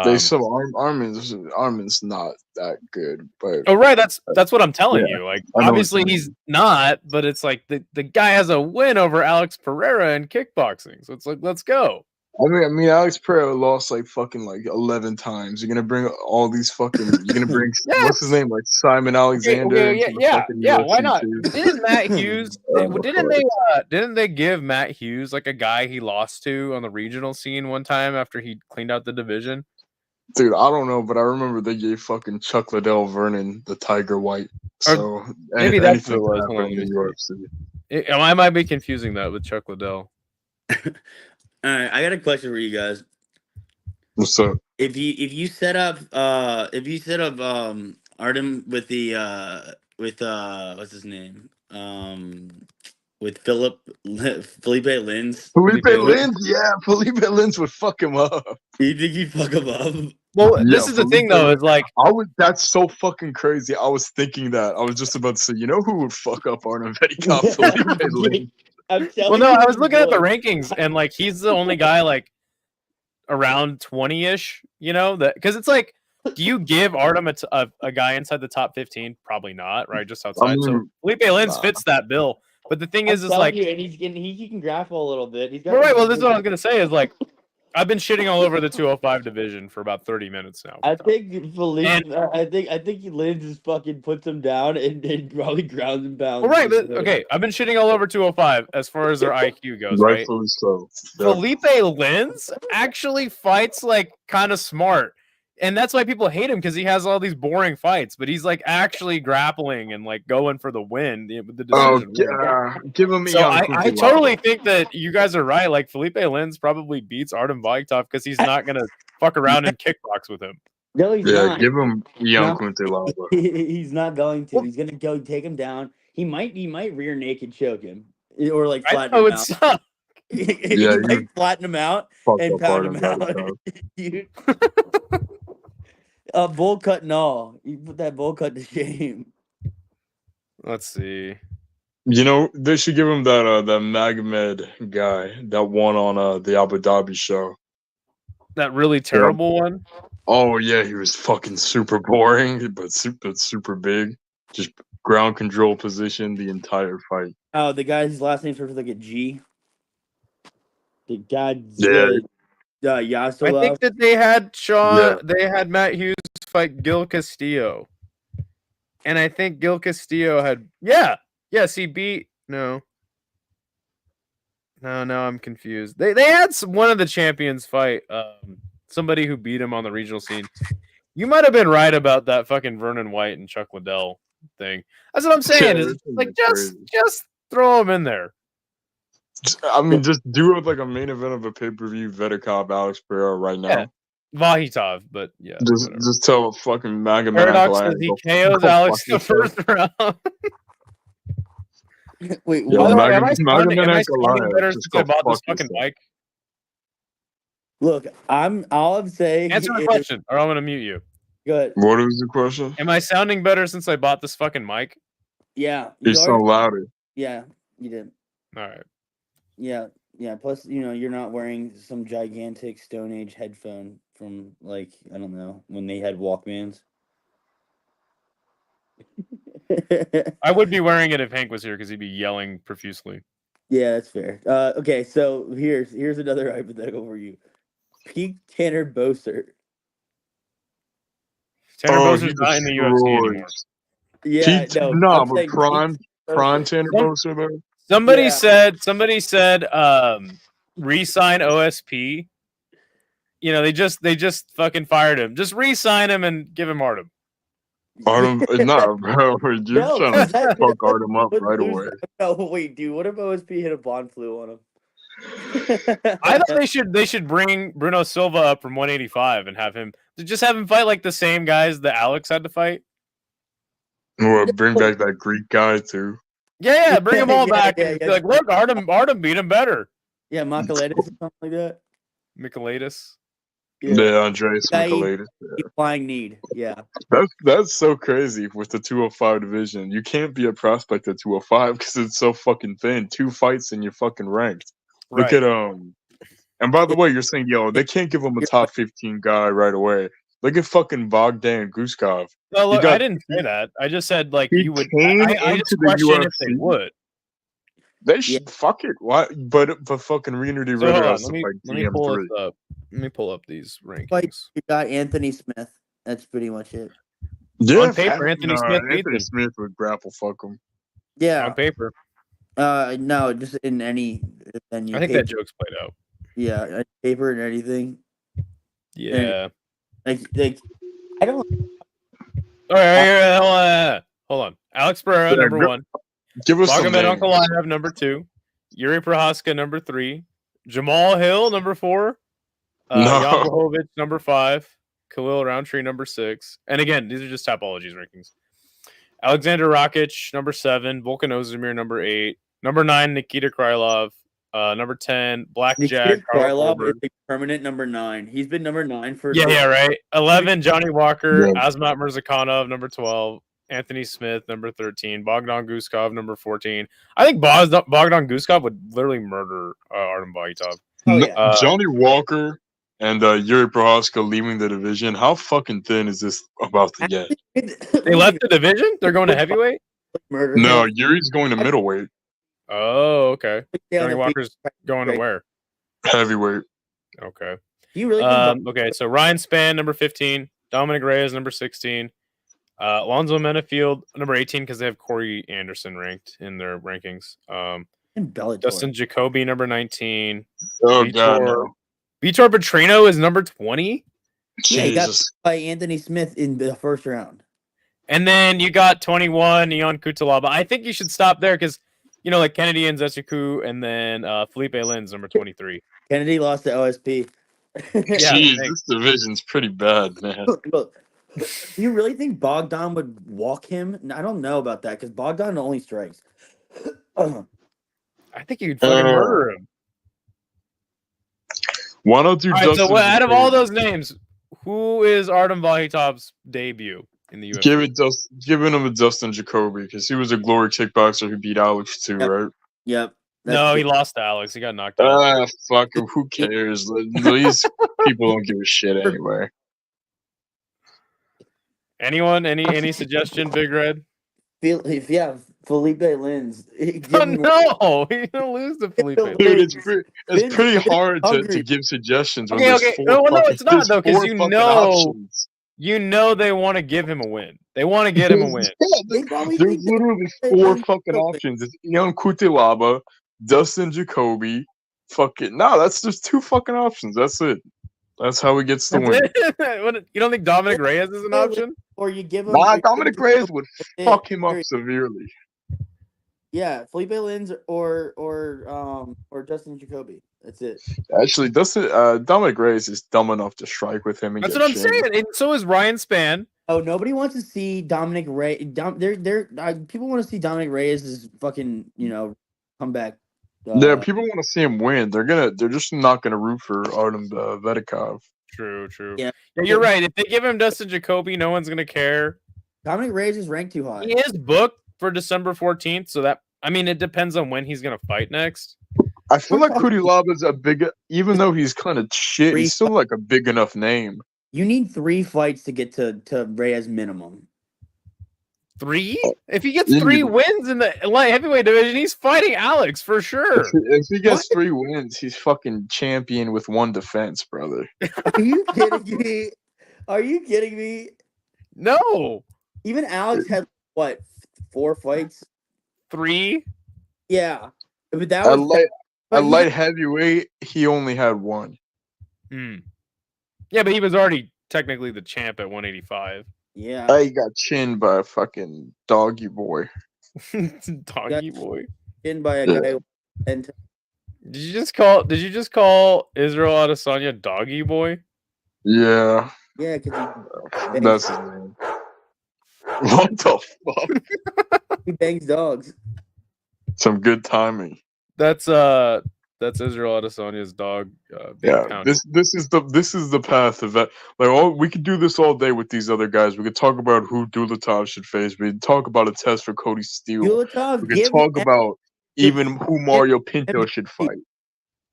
They said Armin's not that good, but oh right, that's what I'm telling you. Like I know what obviously you he's mean. not, but it's like the guy has a win over Alex Pereira in kickboxing. So it's like, let's go. I mean, Alex Pereira lost like fucking like 11 times. You're gonna bring all these fucking. You're gonna bring what's his name, like Simon Alexander Okay, into the fucking UFC why not? too. Didn't Matt Hughes? Oh, Didn't they give Matt Hughes like a guy he lost to on the regional scene one time after he cleaned out the division? Dude, I don't know, but I remember they gave fucking Chuck Liddell Vernon the Tiger White. So maybe that's what anything it was. can Hold on, happen let in me the see. UFC. I might be confusing that with Chuck Liddell. All right, I got a question for you guys. What's up? If you set up Artem with the what's his name? With Felipe Lins. Felipe Lins, yeah, Felipe Lins would fuck him up. You think you'd fuck him up? Well, Yeah, this is the thing though, is like that's so fucking crazy. I was thinking that. I was just about to say, you know who would fuck up Artem Vedikov? Felipe Lins. Well, no, I was looking at the rankings and like he's the only guy like around 20-ish, you know, that because it's like, do you give Artem a guy inside the top 15? Probably not, right? Just outside. So Felipe Lins fits that bill. But the thing is like, you, and he can grapple a little bit. He's got well, right. Well, this is what I was gonna say is like, I've been shitting all over the 205 division for about 30 minutes now. I think Felipe. I think Lins just fucking puts him down and probably grounds and pounds. Well, right. But, okay, I've been shitting all over 205 as far as their IQ goes, right? Rightfully so. Felipe Lins actually fights like kind of smart. And that's why people hate him, because he has all these boring fights, but he's like actually grappling and like going for the win, the decision. Give him. So I totally think that you guys are right. Like Felipe Lins probably beats Artem Vaitov because he's not gonna fuck around and kickbox with him. No, he's not. Give him Ian Quintelaba. He's not going to. He's gonna go take him down. He might rear naked choke him or like flatten him out. He might flatten him out and pound him out. Dude. Bull cut and all. You put that bull cut to shame. Let's see. You know, they should give him that Magomed guy that won on the Abu Dhabi show. That really terrible one? Oh yeah, he was fucking super boring, but super big. Just ground control position the entire fight. Oh, the guy's last name starts with like a G. The guy. Yasolov. I think that they had they had Matt Hughes fight Gil Castillo. And I think Gil Castillo had yes, he beat no, I'm confused. They had one of the champions fight somebody who beat him on the regional scene. You might have been right about that fucking Vernon White and Chuck Liddell thing. That's what I'm saying. Is like just throw him in there. I mean, just do it like a main event of a pay-per-view, Vedikov, Alex Pereira right now. Yeah. Vahitov, but yeah. Just tell fucking Magomed. Paradox says he KOs Alex in the first round. Wait, am I sounding better since I bought this fucking mic? Look, all I'm saying. Answer the question, or I'm gonna mute you. Good. What was the question? Am I sounding better since I bought this fucking mic? Yeah. You sound louder. Yeah, you did. All right. Yeah. Plus, you're not wearing some gigantic Stone Age headphone from like I don't know when they had Walkmans. I would be wearing it if Hank was here because he'd be yelling profusely. Yeah, that's fair. Okay, so here's another hypothetical for you. Peak Tanner Boser. Tanner Boser's not in the UFC anymore. Yeah, but prime Tanner Boser though. Somebody said re-sign OSP. They just fucking fired him. Just re-sign him and give him Artem. Artem, no, bro. You're trying to fuck Artem up right away. No, wait, dude. What if OSP hit a Bond flu on him? I thought they should bring Bruno Silva up from 185 and have him fight like the same guys that Alex had to fight. Or bring back that Greek guy too. Yeah, bring them all back. And be like, look, Artem beat him better. Yeah, Michaelitis or something like that. Michaelitis. Yeah, Andreas Guy he- Michailidis. He's flying need. Yeah. That's so crazy with the 205 division. You can't be a prospect at 205 because it's so fucking thin. 2 fights and you're fucking ranked. Look Right. at And by the way, you're saying they can't give him a top 15 guy right away. Look at fucking Bogdan Guskov. No, He look, got- I didn't say that. I just said like He you would. came I into just the question if they UFC. would. They should fuck it. Why? But fucking Reno So Ritter hold on, has to fight let me pull DM3. this up. Let me pull up these Like rankings. you got Anthony Smith. That's pretty much it. Yeah, On paper, Anthony Smith beats Anthony him. Smith would grapple fuck him. Yeah. On paper, No, just in any venue. I think paper, that joke's played out. Yeah, paper and anything. Yeah. Like I don't. All right, hold on. Alex Pereira, Yeah, number go- 1. Give us some Magomed names. Ankalaev, number 2. Yuri Prohaska, number 3. Jamal Hill, number 4. No. Jan Blachowicz, number 5. Khalil Roundtree, number 6. And again, these are just Tapology's rankings. Alexander Rakic, number 7. Volkan Ozdemir, number 8. Number 9, Nikita Krylov. Number 10, Blackjack. Nikita Carl Krylov Goldberg. is the permanent number 9. He's been number 9 for. Yeah, right. 11, Johnny Walker. Yeah. Azmat Mirzakhanov, number 12. Anthony Smith, number 13. Bogdan Guskov, number 14. I think Bogdan Guskov would literally murder Artem Vahytov. Oh, yeah. Johnny Walker and Yuri Prohaska leaving the division. How fucking thin is this about to get? They left the division? They're going to heavyweight? Murder. No, him. Yuri's going to middleweight, Oh, okay. Yeah, Johnny no, Walker's going to Right. where? heavyweight. Okay. Do you really think Okay, so Ryan Spann, number 15. Dominic Reyes, number 16. Alonzo Menafield, number 18, because they have Corey Anderson ranked in their rankings. in Bellator? Dustin Jacoby, number 19. Oh Vitor, god, no. Vitor Petrino is number 20. Yeah, he got Jesus. by Anthony Smith in the first round. And then you got 21, Ion Kutalaba. I think you should stop there because, like Kennedy and Zechiku, and then Felipe Lin's number 23. Kennedy lost to OSP. Yeah, Jeez, thanks. this division's pretty bad, man. Look, do you really think Bogdan would walk him? I don't know about that because Bogdan only strikes. I think you'd fucking murder him. Why don't you All right, Dustin so out of all Jacoby? those names, who is Artem Vahitov's debut in the UFC? Giving him a Dustin Jacoby because he was a glory kickboxer who beat Alex too, Yep. right? Yep. No, he lost to Alex. He got knocked out. Ah, fuck him. Who cares? These people don't give a shit anyway. Anyone? Any suggestion, Big Red? Felipe Lins. Oh, no, he's gonna lose to Felipe. Dude, Dude, Vince- it's pretty Vince hard to hungry. give suggestions when Okay, there's okay. four No, fucking, it's not, there's though, 'cause four you fucking know- options. They want to give him a win. They want to get him a win. They probably There's think that literally Felipe four Lins fucking will win. options. It's Ion Kutilaba, Dustin Jacoby, fucking that's just 2 fucking options. That's it. That's how he gets the win. What, you don't think Dominic Reyes is an option? Or you give him. Nah, you give Dominic him- Reyes would Yeah, fuck him up period. severely. Yeah, Felipe Lins or Dustin Jacoby. That's it. Actually, Dominic Reyes is dumb enough to strike with him. And That's get what I'm shamed. saying. And so is Ryan Spann. Oh, nobody wants to see Dominic Reyes. People want to see Dominic Reyes' fucking comeback. Yeah, people want to see him win. They're just not gonna root for Artem Vedikov. True. Yeah. Yeah, you're right. If they give him Dustin Jacoby, no one's gonna care. Dominic Reyes is ranked too high. He is booked for December 14th, so it depends on when he's gonna fight next. I feel like Kutilava's a big, even though he's kind of shit, he's still like a big enough name. You need 3 fights to get to Reyes minimum. 3? If he gets Yeah. 3 wins in the light heavyweight division, he's fighting Alex for sure. If he gets 3 wins, he's fucking champion with 1 defense, brother. Are you kidding me? Are you kidding me? No, Even Alex had what 4 fights? 3. Yeah, but that At was light, but at he- light heavyweight, he only had 1. Yeah, but he was already technically the champ at 185. Yeah, He got chinned by a fucking doggy boy. Doggy boy. in by a Yeah. guy. And Did you just call Israel Adesanya Doggy Boy? Yeah, yeah, because that's his name. What the fuck? he bangs dogs. Some good timing. That's that's Israel Adesanya's dog. Yeah, pounded. this is the path of that. Like, we could do this all day with these other guys. We could talk about who Dulatov should face. We could talk about a test for Cody Steele. Dulatov, We could give talk about even who Mario Pinto MVP. should fight.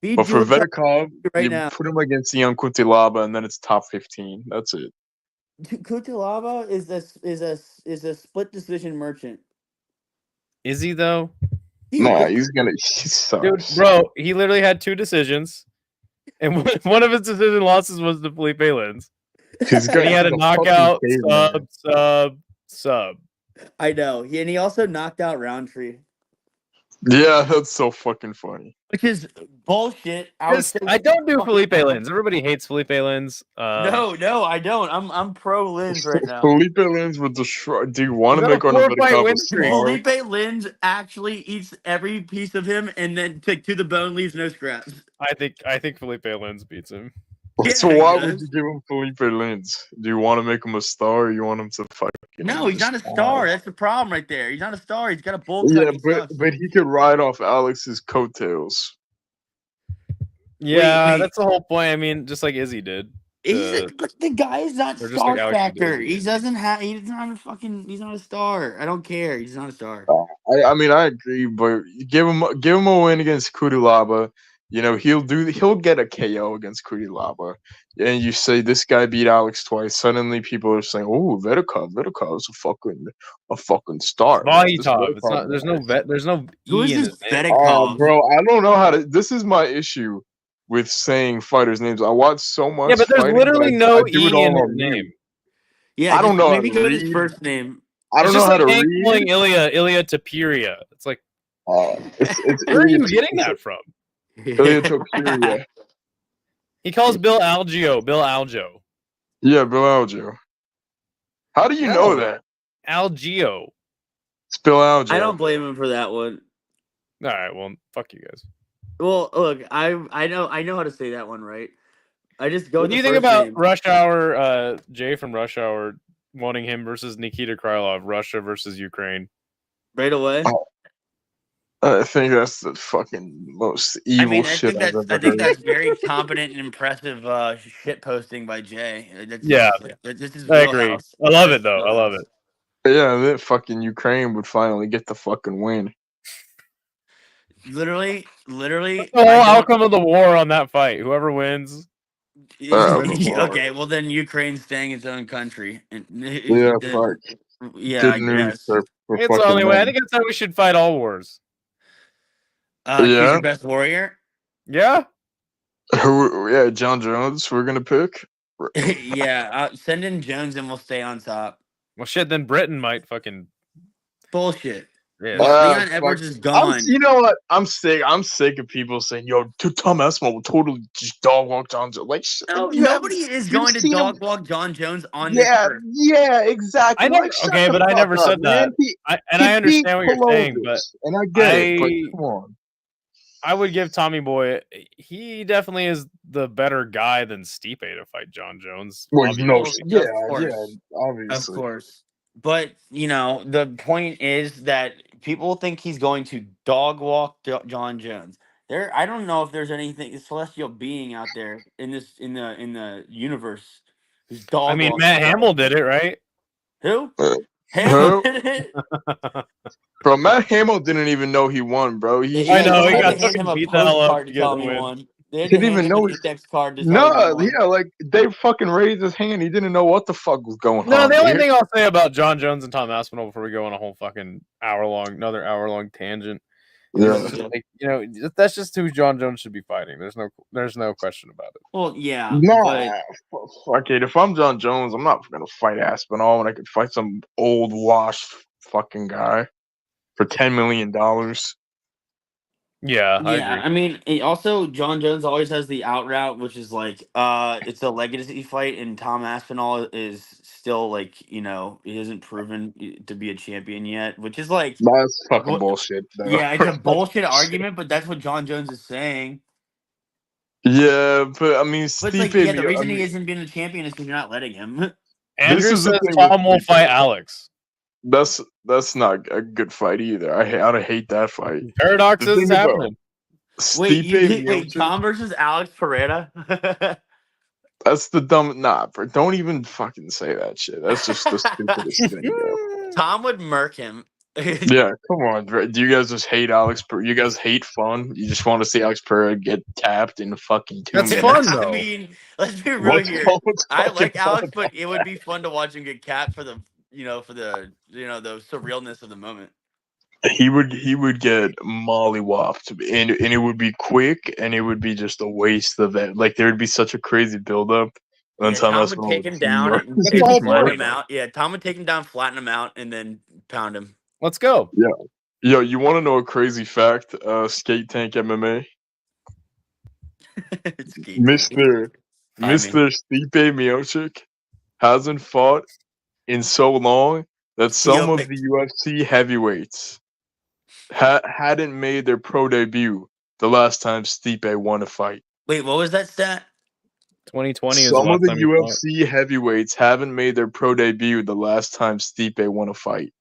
Beat But for Dulatov Vedekov, right you now. put him against Ian Kuntilaba, and then it's top 15. That's it. Kutilava is a split decision merchant. Is he though? Nah, He he Dude, sucks. bro, he literally had 2 decisions, and one of his decision losses was to Felipe Lins. He's And he had a fucking knockout caveman. sub. I know. And he also knocked out Roundtree, Yeah, that's so fucking funny. which is bullshit. I don't do Felipe Lins. Everybody hates Felipe Lins. No, I don't. I'm pro Lins right now. Felipe Lins would destroy. Do you want to He's on make a on 4-fight Vedekov win a streak. star? Felipe Lins actually eats every piece of him and then to the bone leaves no scraps. I think Felipe Lins beats him. So Yeah, he why would does. you give him Felipe Lins? Do you want to make him a star, or you want him to fight? No, he's not a star. That's the problem right there. He's not a star. He's got a bowl cut. Yeah, and he sucks. but he could ride off Alex's coatails. Yeah, wait. that's the whole point. I mean, just like Izzy did. But the guy is not Or just star like Alex factor. Rodriguez. He doesn't have. He's not a fucking. He's not a star. I don't care. He's not a star. I mean, I agree, but give him a win against Kutilaba. You know, he'll get a KO against Kutilaba. And you say this guy beat Alex twice. Suddenly, people are saying, "Oh, Vedekov's a fucking star." man. This Vahitov. It's not. Vedekov There's no Who E is in this his name. Vedekov? bro, I don't know how to. This is my issue with saying fighters' names. I watch so much. Yeah, but there's fighting, literally I no do it E in all his on name. mute. Yeah, I don't know how Maybe to go with his read. first name. I don't It's know just how like to Hank read. calling Ilya Tapiria. It's like, It's where are you Ilya getting that from? Tapiria. He calls Bill Algio. Yeah, Bill Algio. How do you know that? Algio. It's Bill Algio. I don't blame him for that one. All right, well, fuck you guys. Well, look, I know how to say that one right. I just go. What with do you the think first about name. Rush Hour? Jay from Rush Hour wanting him versus Nikita Krylov, Russia versus Ukraine. Right away? I think that's the fucking most evil shit I've ever I think heard. that's very competent and impressive shit posting by Jay. Yeah, this is I agree. wheelhouse. I love This it though. is I love wheelhouse. it. Yeah, that fucking Ukraine would finally get the fucking win. Literally. The whole outcome of the war on that fight. Whoever wins. Okay, well then Ukraine's staying its own country. Yeah, fuck. Yeah, I Good news guess. for It's the fucking only way. I them. think that's how we should fight all wars. Choose Yeah. your best warrior. Yeah. Yeah, John Jones. We're gonna pick. Yeah, send in Jones and we'll stay on top. Well, shit. Then Britain might fucking Bullshit. Yeah. Leon Edwards is gone. You know what? I'm sick of people saying, "Yo, Tom Esmo will totally just dog walk John Jones." Like, no, nobody is going to dog walk John Jones on this earth. Yeah, exactly. I never, Like, shut okay, the but I fuck never up, said man. that. I understand what you're saying, but and I get it. But come on. I would give Tommy Boy. He definitely is the better guy than Stipe to fight John Jones. Well, no, obviously. yeah, Of course. obviously. Of course. But, the point is that people think he's going to dog walk John Jones. I don't know if there's anything celestial being out there in the universe who's dog. I mean, Matt Hamill did it, right? Who? Hamill did it? Bro, Matt Hamill didn't even know he won, bro. I know, he They got had to hand him fucking a beat the hell up postcard to to get tell the me win. one. They had He to didn't hand even him know an index card to tell me one. yeah, like they fucking raised his hand. He didn't know what the fuck was going No, on. the only dude. thing I'll say about John Jones and Tom Aspinall before we go on a whole fucking another hour long tangent. Yeah. Is just like, that's just who John Jones should be fighting. There's no question about it. Well, yeah. Nah, fuck it. If I'm John Jones, I'm not gonna fight Aspinall when I could fight some old washed fucking guy for $10 million. Yeah, I agree. I mean, also John Jones always has the out route, which is like, it's a legacy fight, and Tom Aspinall is still like, he hasn't proven to be a champion yet, which is like, That's fucking bullshit. Though. yeah, it's a bullshit argument, but that's what John Jones is saying. Yeah, but I mean, But it's like, Stipe, the reason he isn't being a champion is because you're not letting him. Andrew is the says thing with Tom will Stipe. fight Alex. That's not a good fight either. I'd hate that fight. Paradox The is thing about- happening. Wait, Stipe wait, Miocic. Tom versus Alex Pereira. That's the dumb. Nah, bro. Don't even fucking say that shit. That's just the stupidest thing, bro. Tom would murk him. Yeah, come on, bro. Do you guys just hate Alex? You guys hate fun? You just want to see Alex Pereira get tapped in the fucking 2 That's minutes? fun, I though. mean, let's be real What's here. fun? What's I fucking like fun Alex, about but it would be fun to watch him get capped for the, for the, the surrealness of the moment. He would get mollywopped, and it would be quick, and it would be just a waste of it. Like there would be such a crazy buildup. Yeah, Tom would take him down and That's the whole flatten point. him out. Yeah, Tom would take him down, flatten him out, and then pound him. Let's go. Yeah. Yo, you want to know a crazy fact? Skate Tank MMA. Mr. Stipe Miocic hasn't fought in so long that some of the UFC heavyweights hadn't made their pro debut the last time Stipe won a fight. Wait, what was that stat? 2020 is Some the of the last time he fought. UFC heavyweights haven't made their pro debut the last time Stipe won a fight.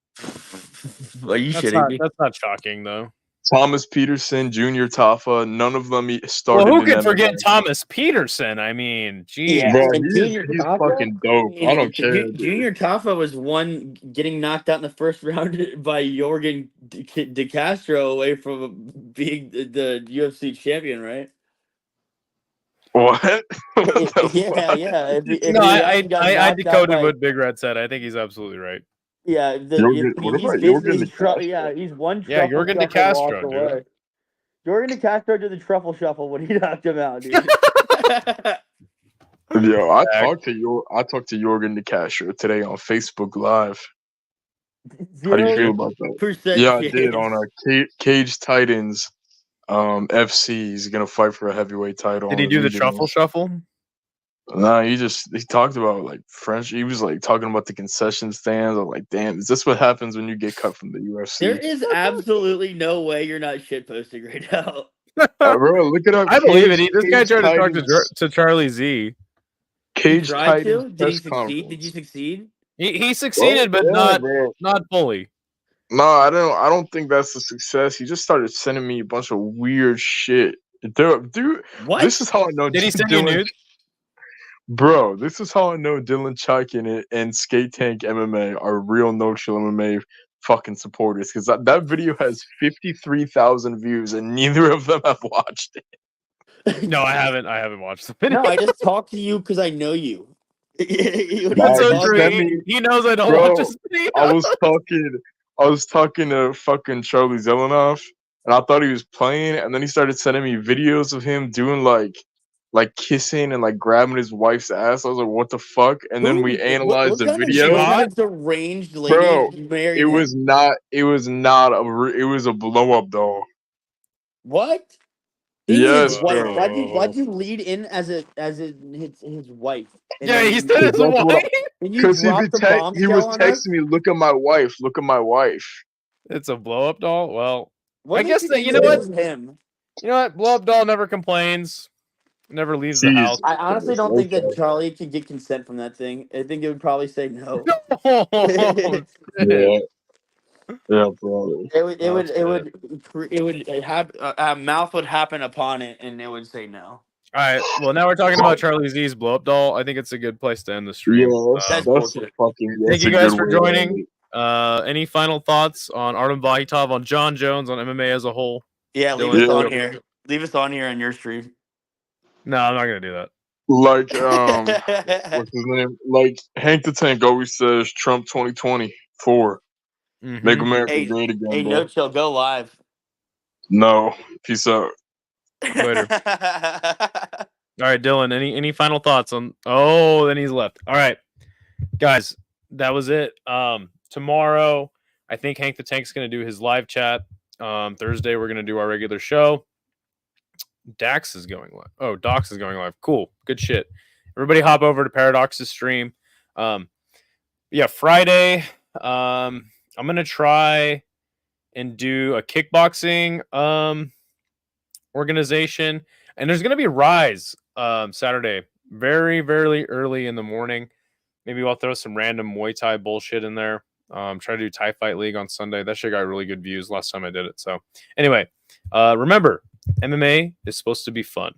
Are you That's shitting not, me? that's not shocking, though. Thomas Peterson, Junior Tafa, none of them started. Well, who in could MMA. forget Thomas Peterson? I mean, geez. Yeah, Bro, and he's Junior Tafa, fucking dope. I don't care. dude. Junior Tafa was one getting knocked out in the first round by Jorgen De Castro away from being the UFC champion, right? What? What the Yeah, fuck? yeah. If No, he I hadn't got knocked out decoded by- what Big Red said. I think he's absolutely right. Yeah, What he's about basically Jorgen De Castro? yeah, he's one Yeah, truffle Jorgen De shuffle Castro, walk dude. away. Jorgen De Castro did the truffle shuffle when he knocked him out, dude. Yo, I talked to Jorgen De Castro today on Facebook Live. How do you feel about that? 0% Yeah, I did chance. on a Cage Titans FC. He's gonna fight for a heavyweight title. Did he on do the regional. truffle shuffle? Nah, he talked about like French. He was like talking about the concession stands. I'm like, damn, is this what happens when you get cut from the UFC? There is absolutely no way you're not shitposting right now. Bro, look it up. I believe it. This guy Cage tried to talk Titans- to Charlie Z. Cage He tried Titans to? Did press he succeed? conference. Did you succeed? He succeeded, but not fully. No, I don't think that's a success. He just started sending me a bunch of weird shit. Dude, What? this is how I know. Did he send you nudes? Bro, this is how I know Dylan Chuck and Skate Tank MMA are real No Chill MMA fucking supporters, because that video has 53,000 views and neither of them have watched it. No, I haven't. I haven't watched the video. No, I just talked to you because I know you. That's so true. He knows I don't watch his video. I was talking to fucking Charlie Zelenoff, and I thought he was playing, and then he started sending me videos of him doing like kissing and like grabbing his wife's ass. I was like, what the fuck? And then we analyzed the video. Deranged lady Bro, married it was a blow up doll. What? Yes, wife. bro. Why'd you lead in as his wife? And Yeah, then he said his wife. Because he was texting me, look at my wife, look at my wife. It's a blow up doll. Well, What I makes guess you that think you know it what. was him? You know what? Blow up doll never complains. Never leaves the house. I honestly don't think that Charlie could get consent from that thing. I think it would probably say no. Yeah, bro. It would have a mouth would happen upon it, and it would say no. All right. Well, now we're talking about Charlie Z's blow up doll. I think it's a good place to end the stream. Yeah, that's a fucking. Thank you guys for joining. Any final thoughts on Artem Vahitov, on John Jones, on MMA as a whole? Yeah, leave us on here. Leave us on here on your stream. No, I'm not gonna do that. Like, what's his name? Like Hank the Tank always says, Trump 2024. Make America great again. Hey, bro. no chill, go live. No, peace out. Later. All right, Dylan. Any final thoughts on? Oh, then he's left. All right, guys, that was it. Tomorrow, I think Hank the Tank's gonna do his live chat. Thursday, we're gonna do our regular show. Dax is going live. Oh, Dox is going live. Cool. Good shit. Everybody hop over to Paradox's stream. Yeah, Friday. I'm going to try and do a kickboxing organization. And there's going to be Rise Saturday. Very, very early in the morning. Maybe I'll throw some random Muay Thai bullshit in there. Try to do Thai Fight League on Sunday. That shit got really good views last time I did it. So anyway, remember, MMA is supposed to be fun.